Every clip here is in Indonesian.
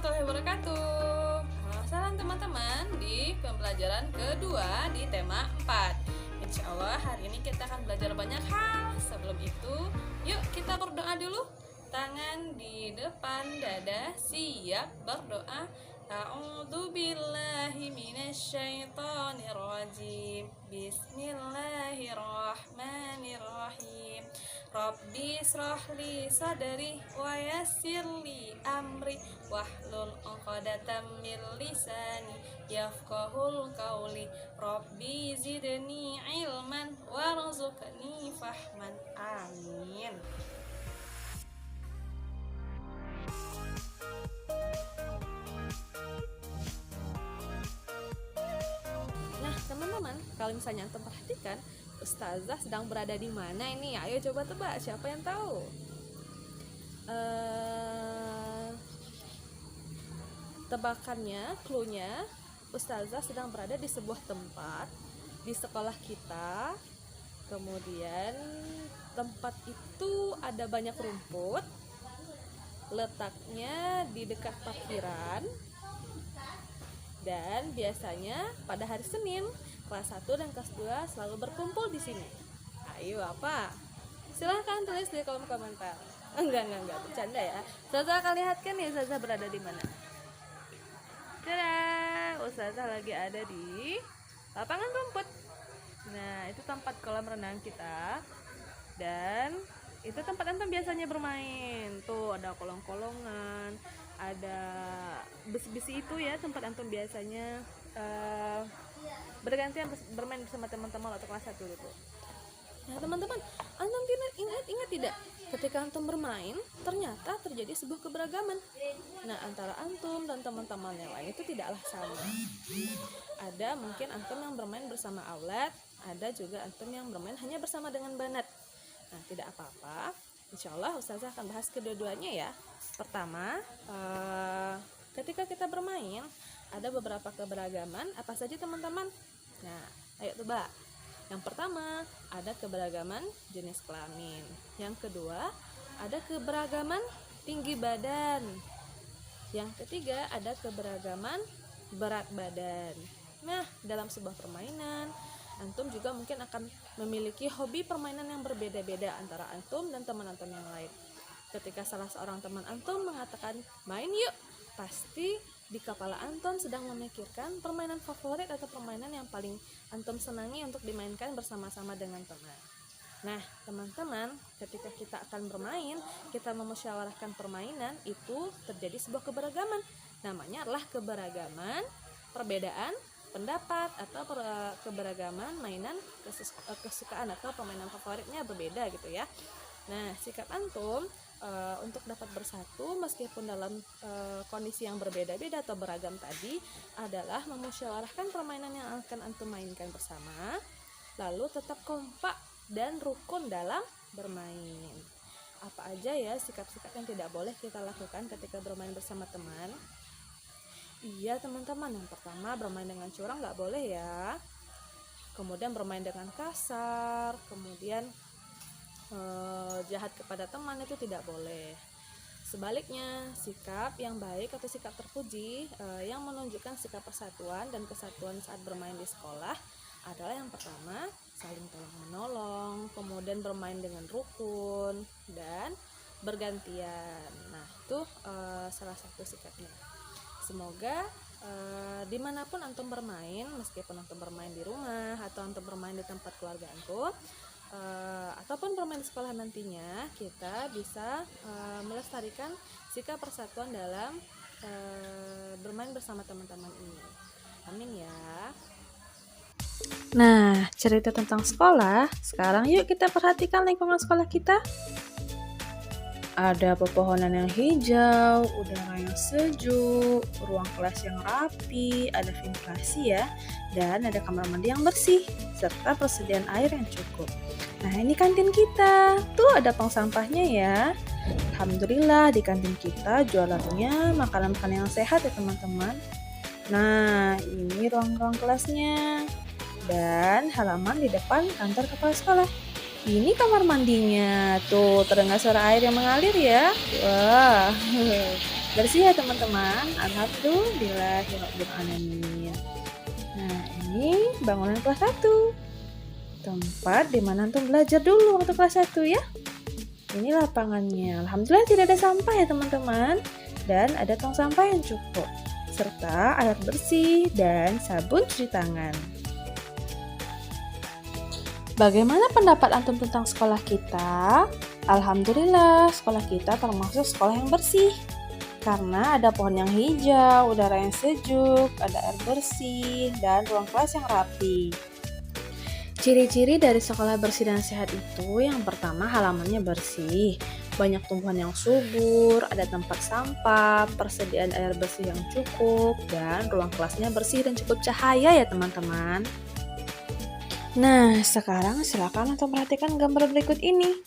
warahmatullahi wabarakatuh. Salam teman-teman di pembelajaran kedua di tema 4. Insya Allah hari ini kita akan belajar banyak hal. Sebelum itu, yuk kita berdoa dulu. Tangan di depan dada, siap berdoa. A'udzubillahi minasyaitonirrajim. Bismillahirrahmanirrahim. Rabbi shrahli sadri wa yassirli amri wahlul 'uqdatam min lisani yafqahul qawli. Rabbi zidni ilman warzuqni fahman. Amin. Nah, teman-teman, kalau misalnya antum perhatikan, Ustazah sedang berada di mana ini? Ayo coba tebak, siapa yang tahu? Tebakannya, cluenya, Ustazah sedang berada di sebuah tempat di sekolah kita. Kemudian tempat itu ada banyak rumput. Letaknya di dekat parkiran. Dan biasanya pada hari Senin kelas 1 dan kelas 2 selalu berkumpul di sini. Ayo apa? Silahkan tulis di kolom komentar. Enggak, bercanda ya. Ustazah akan lihatkan ya Ustazah berada di mana. Dadah, Ustazah lagi ada di lapangan rumput. Nah, itu tempat kolam renang kita. Dan itu tempat antum biasanya bermain. Tuh ada kolong-kolongan, ada besi-besi itu ya, tempat antum biasanya bergantian bermain bersama teman-teman waktu kelas 1 itu. Nah, teman-teman, antum ingat tidak? Ketika antum bermain, ternyata terjadi sebuah keberagaman. Nah, antara antum dan teman-teman yang lain itu tidaklah sama. Ada mungkin antum yang bermain bersama aulat, ada juga antum yang bermain hanya bersama dengan banat. Nah, tidak apa-apa. Insya Allah Ustazah akan bahas kedua-duanya ya. Pertama, ketika kita bermain, ada beberapa keberagaman. Apa saja teman-teman? Nah, ayo tebak. Yang pertama, ada keberagaman jenis kelamin. Yang kedua, ada keberagaman tinggi badan. Yang ketiga, ada keberagaman berat badan. Nah, dalam sebuah permainan, antum juga mungkin akan memiliki hobi permainan yang berbeda-beda antara antum dan teman antum yang lain. Ketika salah seorang teman antum mengatakan main yuk, pasti di kepala antum sedang memikirkan permainan favorit atau permainan yang paling antum senangi untuk dimainkan bersama-sama dengan teman. Nah, teman-teman, ketika kita akan bermain, kita memusyawarahkan permainan, itu terjadi sebuah keberagaman. Namanya adalah keberagaman perbedaan pendapat atau keberagaman mainan kesukaan atau permainan favoritnya berbeda gitu ya. Nah, sikap antum untuk dapat bersatu meskipun dalam kondisi yang berbeda-beda atau beragam tadi adalah memusyawarahkan permainan yang akan antum mainkan bersama, lalu tetap kompak dan rukun dalam bermain. Apa aja ya sikap-sikap yang tidak boleh kita lakukan ketika bermain bersama teman? Iya teman-teman, yang pertama bermain dengan curang nggak boleh ya. Kemudian bermain dengan kasar, kemudian jahat kepada teman itu tidak boleh. Sebaliknya, sikap yang baik atau sikap terpuji yang menunjukkan sikap persatuan dan kesatuan saat bermain di sekolah adalah yang pertama, saling tolong menolong, kemudian bermain dengan rukun dan bergantian. Nah, itu salah satu sikapnya. Semoga dimanapun antum bermain, meskipun antum bermain di rumah atau antum bermain di tempat keluarga antum, ataupun bermain di sekolah nantinya, kita bisa melestarikan sikap persatuan dalam bermain bersama teman-teman ini. Amin ya. Nah, cerita tentang sekolah, sekarang yuk kita perhatikan lingkungan sekolah kita. Ada pepohonan yang hijau, udara yang sejuk, ruang kelas yang rapi, ada ventilasi ya, dan ada kamar mandi yang bersih, serta persediaan air yang cukup. Nah, ini kantin kita. Tuh ada tong sampahnya ya. Alhamdulillah di kantin kita jualannya makanan-makanan yang sehat ya teman-teman. Nah, ini ruang-ruang kelasnya. Dan halaman di depan kantor kepala sekolah. Ini kamar mandinya. Tuh, terdengar suara air yang mengalir ya. Wah. Bersih ya teman-teman. Alhamdulillahirrahmanirrahim. Nah, ini bangunan kelas 1. Tempat di mana antum belajar dulu waktu kelas 1 ya. Ini lapangannya. Alhamdulillah tidak ada sampah ya teman-teman. Dan ada tong sampah yang cukup. Serta air bersih dan sabun cuci tangan. Bagaimana pendapat antum tentang sekolah kita? Alhamdulillah, sekolah kita termasuk sekolah yang bersih. Karena ada pohon yang hijau, udara yang sejuk, ada air bersih, dan ruang kelas yang rapi. Ciri-ciri dari sekolah bersih dan sehat itu yang pertama halamannya bersih, banyak tumbuhan yang subur, ada tempat sampah, persediaan air bersih yang cukup, dan ruang kelasnya bersih dan cukup cahaya ya teman-teman. Nah, sekarang silakan untuk perhatikan gambar berikut ini.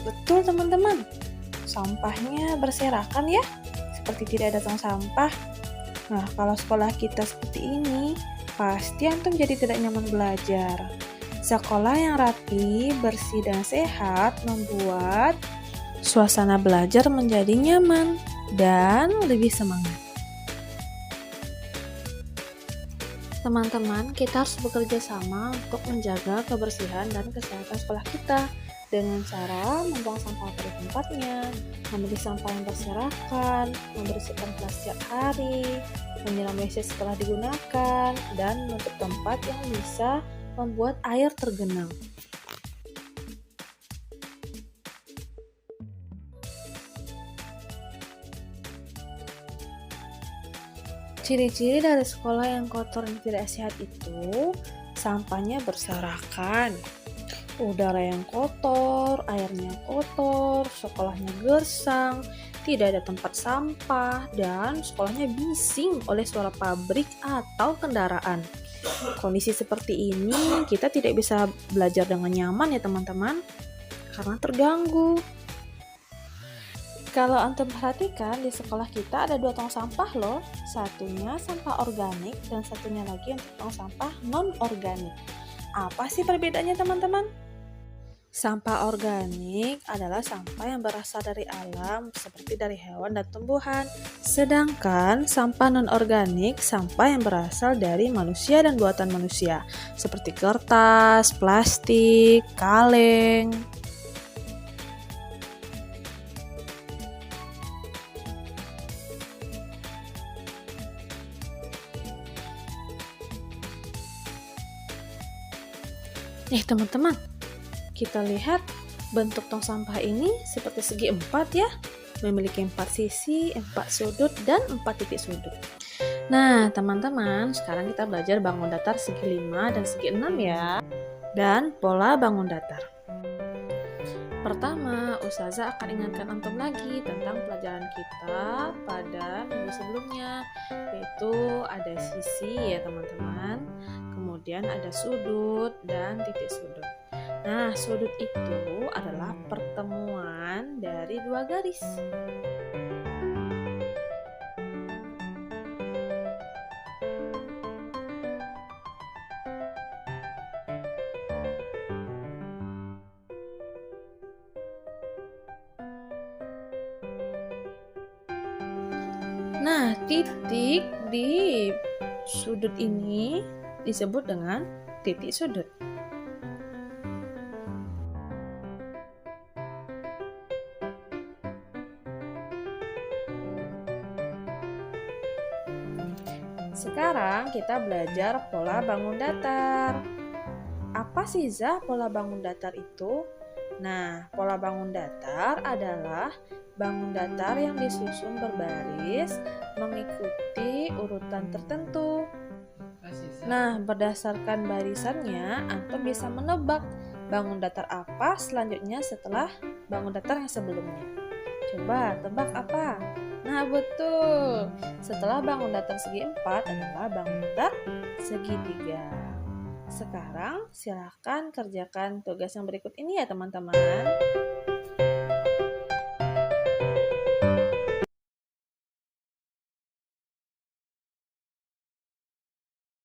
Betul teman-teman, sampahnya berserakan ya, seperti tidak ada tong sampah. Nah, kalau sekolah kita seperti ini, pasti antum jadi tidak nyaman belajar. Sekolah yang rapi, bersih, dan sehat membuat suasana belajar menjadi nyaman dan lebih semangat. Teman-teman, kita harus bekerja sama untuk menjaga kebersihan dan kesehatan sekolah kita dengan cara membuang sampah pada tempatnya, memilih sampah yang berserakan, membersihkan kelas setiap hari, menyiram WC setelah digunakan, dan menutup tempat yang bisa membuat air tergenang. Ciri-ciri dari sekolah yang kotor dan tidak sehat itu, sampahnya berserakan, udara yang kotor, airnya kotor, sekolahnya gersang, tidak ada tempat sampah, dan sekolahnya bising oleh suara pabrik atau kendaraan. Kondisi seperti ini kita tidak bisa belajar dengan nyaman ya teman-teman, karena terganggu. Kalau antum perhatikan di sekolah kita ada 2 tong sampah loh, satunya sampah organik dan satunya lagi untuk tong sampah non-organik. Apa sih perbedaannya teman-teman? Sampah organik adalah sampah yang berasal dari alam seperti dari hewan dan tumbuhan. Sedangkan sampah non-organik sampah yang berasal dari manusia dan buatan manusia seperti kertas, plastik, kaleng. Teman-teman, kita lihat bentuk tong sampah ini seperti segi 4 ya, memiliki 4 sisi, 4 sudut, dan 4 titik sudut. Nah teman-teman, sekarang kita belajar bangun datar segi 5 dan segi 6 ya, dan pola bangun datar. Pertama, Ustazah akan ingatkan antum lagi tentang pelajaran kita pada minggu sebelumnya, yaitu ada sisi ya teman-teman, kemudian ada sudut dan titik sudut. Nah, sudut itu adalah pertemuan dari 2 garis. Nah, titik di sudut ini disebut dengan titik sudut. Sekarang kita belajar pola bangun datar. Apa sih Zah pola bangun datar itu? Nah, pola bangun datar adalah bangun datar yang disusun berbaris mengikuti urutan tertentu. Nah, berdasarkan barisannya, antum bisa menebak bangun datar apa selanjutnya setelah bangun datar yang sebelumnya. Coba tebak apa? Nah, betul. Setelah bangun datar segi 4 adalah bangun datar segi 3. Sekarang silahkan kerjakan tugas yang berikut ini ya teman-teman.